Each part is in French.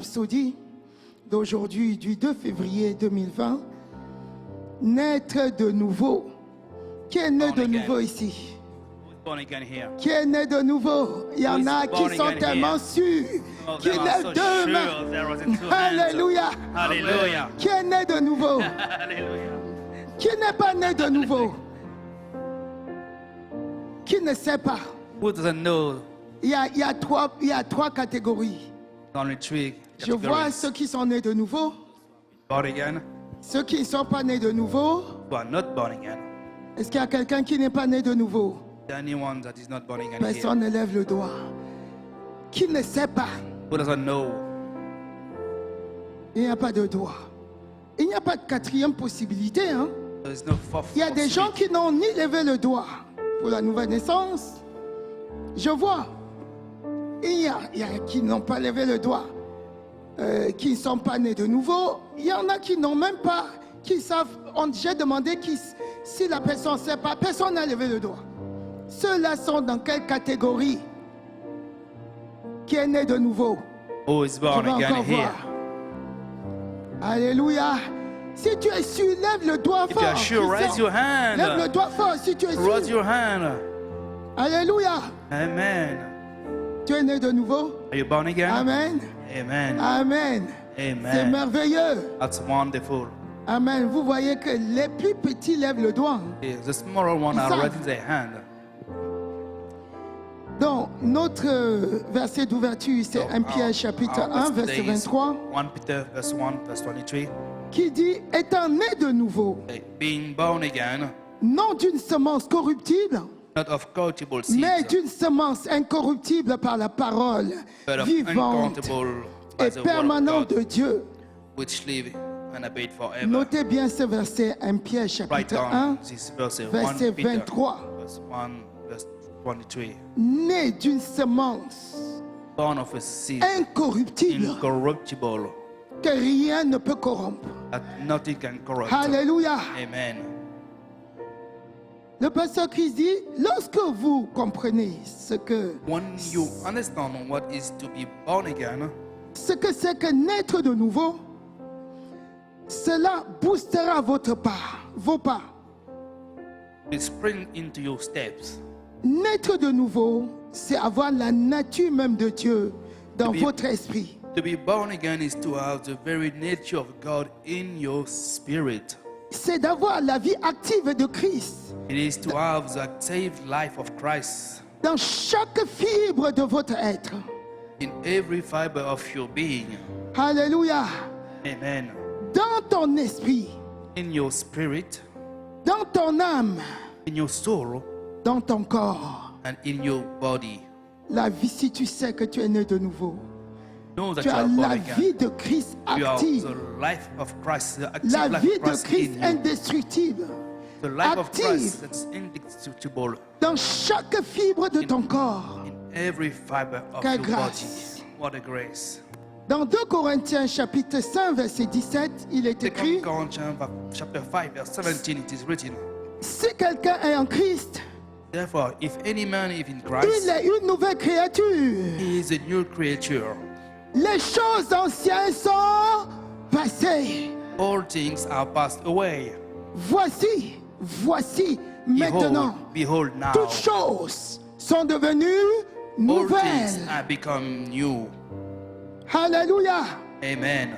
Rhapsody d'aujourd'hui, du 2 février 2020. Naître de nouveau. Qui est né de nouveau ici? Qui est né de nouveau? Il y en a qui sont tellement sûrs, qui lèvent deux mains. Alléluia. Hallelujah. Qui est né de nouveau? Hallelujah. Qui n'est pas né de nouveau? Qui ne sait pas? Who doesn't know? Il y a trois catégories. Only three Je vois categories. ceux qui sont nés de nouveau, Born again, ceux qui ne sont pas nés de nouveau. who are not born again. Est-ce qu'il y a quelqu'un qui n'est pas né de nouveau? Anyone that is not born again here. Personne ne lève le doigt. Qui ne sait pas? Who doesn't know? Il n'y a pas de doigt. Il n'y a pas de quatrième possibilité. Hein? There is no fourth. Il y a des gens possibility. qui n'ont ni levé le doigt pour la nouvelle naissance. Je vois. Il y a qui n'ont pas levé le doigt, qui ne sont pas nés de nouveau. Il y en a qui n'ont même pas, qui savent. J'ai demandé si la personne ne sait pas. Personne n'a levé le doigt. Ceux-là sont dans quelle catégorie? Qui est né de nouveau? Who is Je born vais again encore here? voir. Alléluia. Si tu es sûr, lève le doigt If fort. you are sure, raise Christian. your hand. Lève le doigt fort si tu es Raise sûr. your hand. Alléluia. Amen. Tu es né de nouveau? Are you born again? Amen. Amen. Amen. C'est Amen. merveilleux. That's wonderful. Amen. Vous voyez que les plus petits lèvent le doigt. The smaller one Ils are savent. raising their hand. Donc, notre verset d'ouverture, c'est So, 1 Pierre chapitre our 1, verse verset today is 23, 1 Peter verse 1 verse 23. qui dit, étant né de nouveau, Being born again, non d'une semence corruptible, not of corruptible seeds, mais d'une semence incorruptible par la parole but of vivante uncorruptible et by the word of permanente God, de Dieu. which live and abide forever. Notez bien ce verset 1 Pierre Write chapitre down 1, this verse 1 verset Peter 23. verse 1 verse 23. Né d'une semence Born of a seed incorruptible incorruptible, que rien ne peut corrompre. that nothing can corrupt. Alléluia. Amen. Le pasteur Christ dit, lorsque vous comprenez When you understand what is to be born again, ce que c'est que naître de nouveau, cela boostera vos pas. it spring into your steps. Naître de nouveau, c'est avoir la nature même de Dieu dans To be- votre esprit. To be born again is to have the very nature of God in your spirit. C'est d'avoir la vie active de Christ It is to have the active life of Christ dans chaque fibre de votre être. in every fiber of your being. Alléluia. Amen. Dans ton esprit, In your spirit, dans ton âme, in your soul, dans ton corps. and in your body. La vie, si tu sais que tu es né de nouveau, Know that tu you as are born la again. vie de Christ You are active. the life of Christ, the active La life vie of de Christ Christ in you. indestructible. The life of active. Christ that's indestructible Dans chaque fibre de ton corps. in every fiber of Quelle your grâce. body. What a grace. Dans 2 Corinthiens chapitre 5 verset 17, il est 2 écrit, Corinthians chapter 5 verse 17 it is written, si quelqu'un est en Christ, therefore if any man is in il Christ, est une nouvelle créature. he is a new creature. Les choses anciennes sont passées. All things are passed away. Voici maintenant, Behold now, toutes choses sont devenues all nouvelles. things are become new. Alléluia. Amen.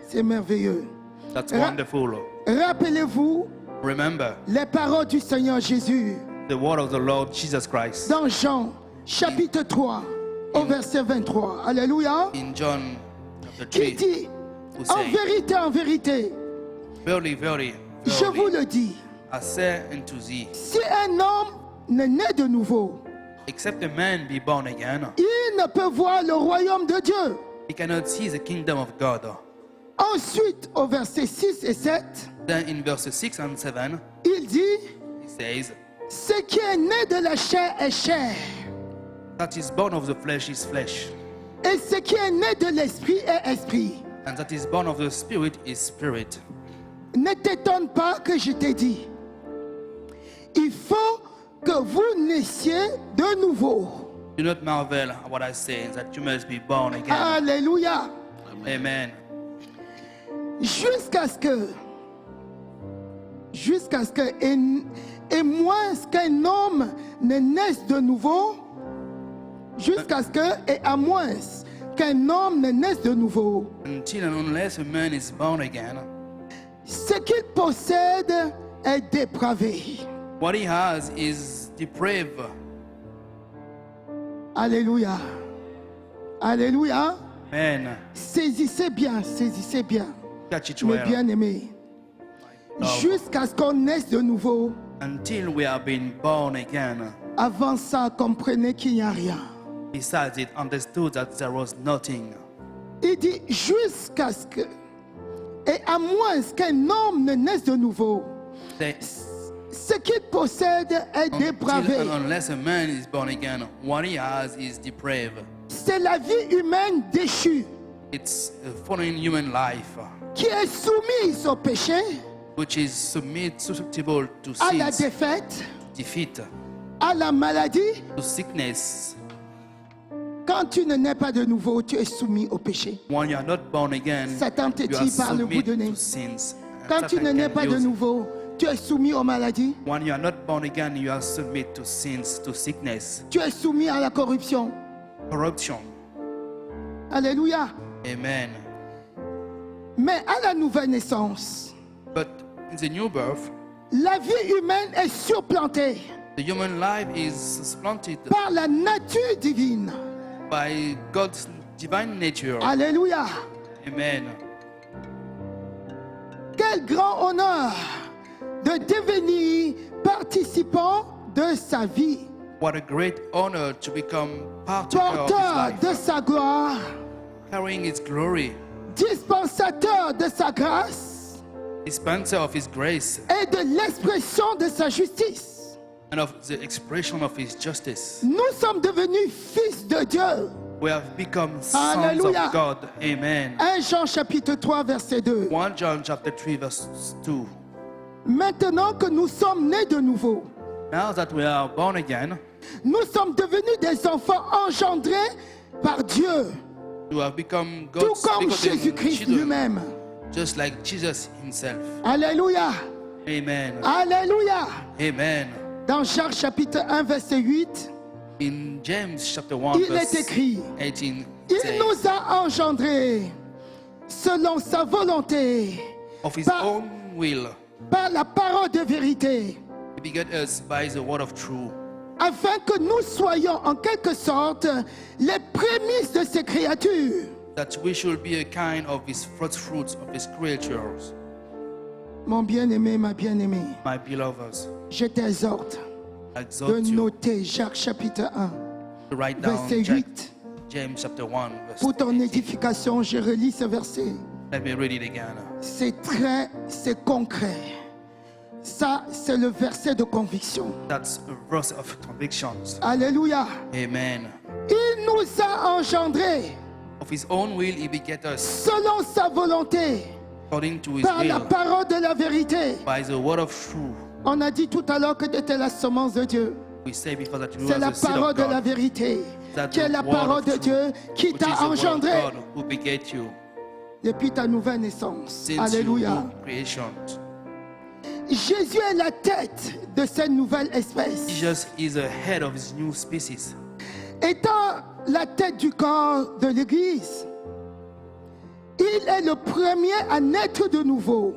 C'est merveilleux. That's Ra- wonderful. Rappelez-vous Remember les paroles du Seigneur Jésus the word of the Lord Jesus Christ dans Jean chapitre 3 au verset 23. Alléluia. in John chapter Qui 3, dit, who en say, vérité, Verily, verily, je vous verily, le dis, I say unto thee, si un homme ne naît de nouveau, except a man be born again, il ne peut voir le royaume de Dieu. he cannot see the kingdom of God. Ensuite, au verset 6 et 7, Then in verses 6 and 7, il dit, he says, ce qui est né de la chair est chair, that is born of the flesh is flesh, et ce qui est né de l'esprit est esprit. and that is born of the spirit is spirit. Ne t'étonne pas que je t'ai dit, il faut que vous naissiez de nouveau. Do not marvel at what I say, that you must be born again. Alléluia. Amen. Jusqu'à ce que, et moins qu'un homme ne naisse de nouveau, jusqu'à ce que, et à moins qu'un homme ne naisse de nouveau, Until and unless a man is born again, ce qu'il possède est dépravé. what he has is depraved. Alléluia. Alléluia. Amen. Saisissez bien, Catch it mes well. bien-aimés. Love. Jusqu'à ce qu'on naisse de nouveau, Until we are being born again. avant ça, comprenez qu'il n'y a rien. Besides, it understood that there was nothing. Il dit jusqu'à ce que, et à moins qu'un homme ne naisse de nouveau, Say, ce qu'il possède est until dépravé. and unless a man is born again, what he has is depraved. C'est la vie humaine déchue It's a fallen human life, qui est soumise au péché, which is susceptible to à la sins, défaite, defeat, à la maladie. to sickness. Quand tu ne nais pas de nouveau, tu es soumis au péché. When you are not born again, Satan te you are tire par le bout de submit nez. to sins. And Quand tu Satan ne nais can pas de use it. nouveau, tu es soumis aux maladies, When you are not born again, you are submit to sins, to sickness, tu es soumis à la corruption. corruption. Alléluia. Amen. Mais à la nouvelle naissance, But in the new birth, la vie humaine est surplantée the human life is supplanted par la nature divine. by God's divine nature. Alléluia. Amen. Quel grand honneur de devenir participant de sa vie, What a great honor to become partaker of his porteur life, de sa gloire, carrying his glory, dispensateur de sa grâce dispenser of his grace, et de l'expression de sa justice. and of the expression of his justice. Nous sommes devenus fils de Dieu. We have become sons Hallelujah. of God. Amen. 1 Jean chapitre 3 verset 2. 1 John chapter 3 verse 2. Maintenant que nous sommes nés de nouveau, Now that we are born again, nous sommes devenus des enfants engendrés par Dieu, we have become tout God's comme begotten Jésus-Christ children, lui-même. just like Jesus himself. Alléluia. Amen. Alléluia. Amen. Dans Jacques chapitre 1 verset 8, In James chapter 1 il verse est écrit, 18 il says, nous a engendrés selon sa volonté, of his par- own will, par la parole de vérité, he begat us by the word of truth, afin que nous soyons en quelque sorte les prémices de ses créatures. that we should be a kind of his first fruits of his creatures. Mon bien-aimé, ma bien-aimée, My beloveds, je t'exhorte I de exhort you noter Jacques chapitre 1, to write down verset 8. James chapter 1 verse Pour ton 18. édification, je relis ce verset. Let me read it again. C'est concret. Ça, c'est le verset de conviction. That's a verse of convictions. Alléluia. Amen. Il nous a engendrés Of his own will he begat us selon sa volonté, according to his par la will parole de la vérité. by the word of truth. On a dit tout à l'heure que tu étais la semence de Dieu. We say before that you C'est are la the seed parole of de la God, vérité, that qui est the la word parole of de truth, Dieu qui which t'a is the word of engendré God who begat you depuis ta nouvelle naissance. since Alléluia. your creation. Jésus est la tête de cette nouvelle espèce. Jesus is the head of his new species. Étant la tête du corps de l'Église, il est le premier à naître de nouveau.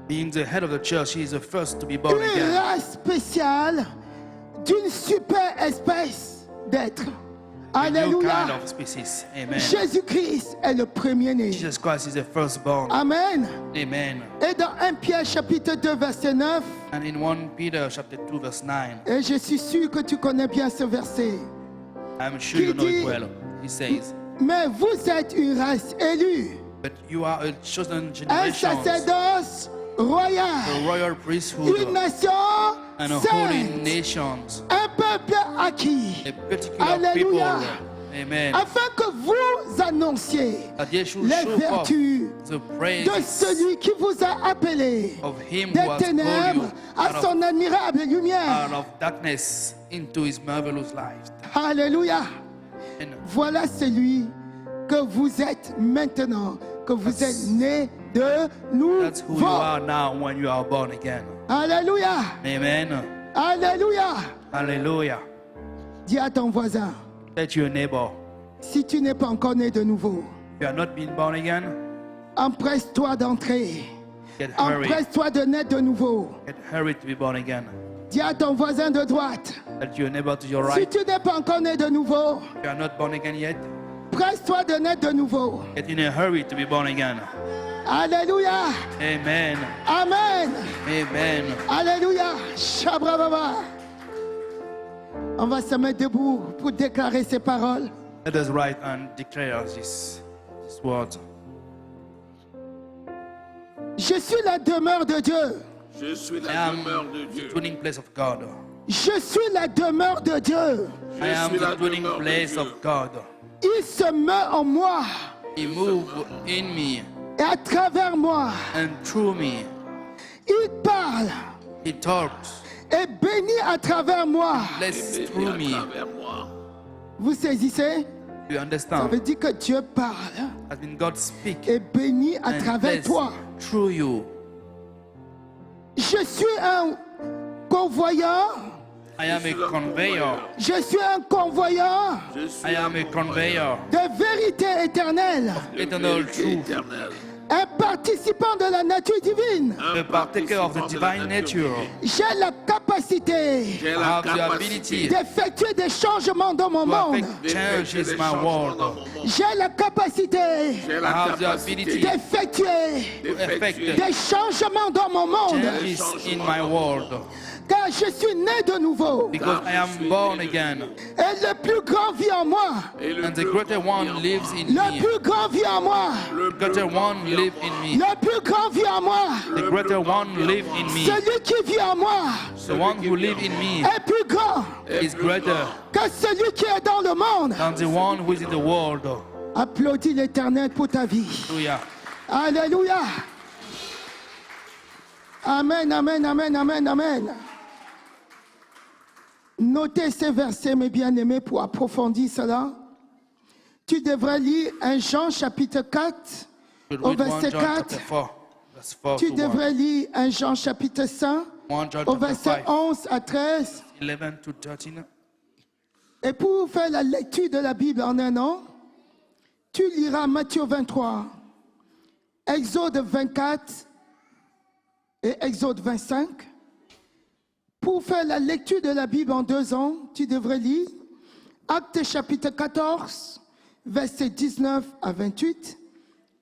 Being the head of the church, he is the first to be born Une again. race spéciale d'une super espèce d'être. A new Alléluia. kind of species. Amen. Jésus-Christ est le premier-né. Jesus Christ is the firstborn. Amen. Amen. Et dans 1 Pierre chapitre 2 verset 9, And in 1 Peter chapter 2 verse 9, et je suis sûr que tu connais bien ce verset, I'm sure you know it well. He says, mais vous êtes une race élue, but you are a chosen un generation, sacerdoce royal, a royal priesthood, une nation and a holy sainte, nation, un peuple acquis, a particular people. Alléluia. Amen. afin que vous annonciez That they should les show forth vertus the de praise celui qui vous a appelé of him who des has called ténèbres you à out son admirable lumière. of darkness into his marvelous light. Alléluia. And Voilà celui que vous êtes maintenant, que vous êtes né de That's who you nouveau. are now when you are born again. Alléluia. Amen. Alléluia. Hallelujah. Dis à ton voisin, Say to your neighbor, si tu n'es pas encore né de nouveau, if you are not being born again, empresse-toi d'entrer. get hurried. Empresse-toi de naître de nouveau. Get hurried to be born again. Dis à ton voisin de droite, Say to your neighbor to your si right, tu n'es pas encore né de nouveau, if you are not born again yet, presse-toi de naître de nouveau. get in a hurry to be born again. Alléluia. Amen. Amen. Amen. Alléluia. Shabrababa. On va se mettre debout pour déclarer ces paroles. Let us write and declare this word. Je suis la demeure de Dieu. Je suis I la am demeure de the Dieu. dwelling place of God. Je suis la demeure de Dieu. I am suis la the dwelling demeure de place Dieu. of God. Il se meut en moi He moved in me et à travers moi. and through me. Il parle He talks, et bénit à travers moi. blessed Béni through à me. travers moi. Vous saisissez? Do you Ça understand? veut dire que Dieu parle Has been God speak et bénit à and travers bless toi. through you. Je suis un convoyeur. I am a conveyor. Je suis un convoyeur Je suis I am a conveyor. de vérité éternelle. Eternal vérité truth. éternelle. Un participant de la nature divine. The partaker of the divine nature. J'ai la capacité J'ai I la have the ability capacité d'effectuer des changements dans mon to monde. affect changes my world. J'ai la capacité J'ai I la have the capacité ability d'effectuer to affect des changements dans mon monde. changes in my world. Car je suis né de nouveau. Because I am born again. Et le plus grand vit en moi. et le And the plus greater grand one lives in Le me. plus grand vit en moi. Le The greater one lives in me. Le plus grand vit en moi. The greater one lives in me. Celui qui vit en moi The one who lives in me est plus grand is greater que celui qui est dans le monde. than the one who is in the world. Applaudis l'Éternel pour ta vie. Hallelujah. Alléluia. Amen, amen, amen, amen, amen. Notez ces versets, mes bien-aimés, pour approfondir cela. Tu devrais lire 1 Jean chapitre 4 We'll au read 1 verset John 4. chapter 4, verse 4 Tu to 1. devrais lire 1 Jean chapitre 5 1 John au chapter verset 5, 11 à 13. 11 to 13. Et pour faire la lecture de la Bible en un an, tu liras Matthieu 23, Exode 24 et Exode 25. Pour faire la lecture de la Bible en 2 ans, tu devrais lire Actes chapitre 14, versets 19 à 28,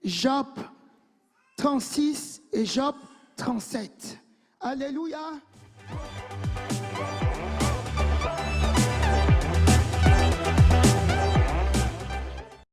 Job 36 et Job 37. Alléluia.